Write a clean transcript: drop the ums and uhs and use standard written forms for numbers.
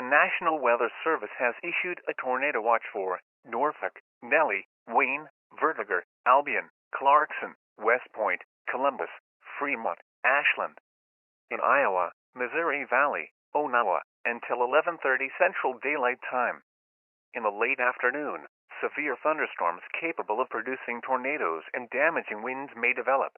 National Weather Service has issued a tornado watch for Norfolk, Nellie, Wayne, Vertiger, Albion, Clarkson, West Point, Columbus, Fremont, Ashland. In Iowa, Missouri Valley, Onawa, until 11:30 Central Daylight Time. In the late afternoon, severe thunderstorms capable of producing tornadoes and damaging winds may develop.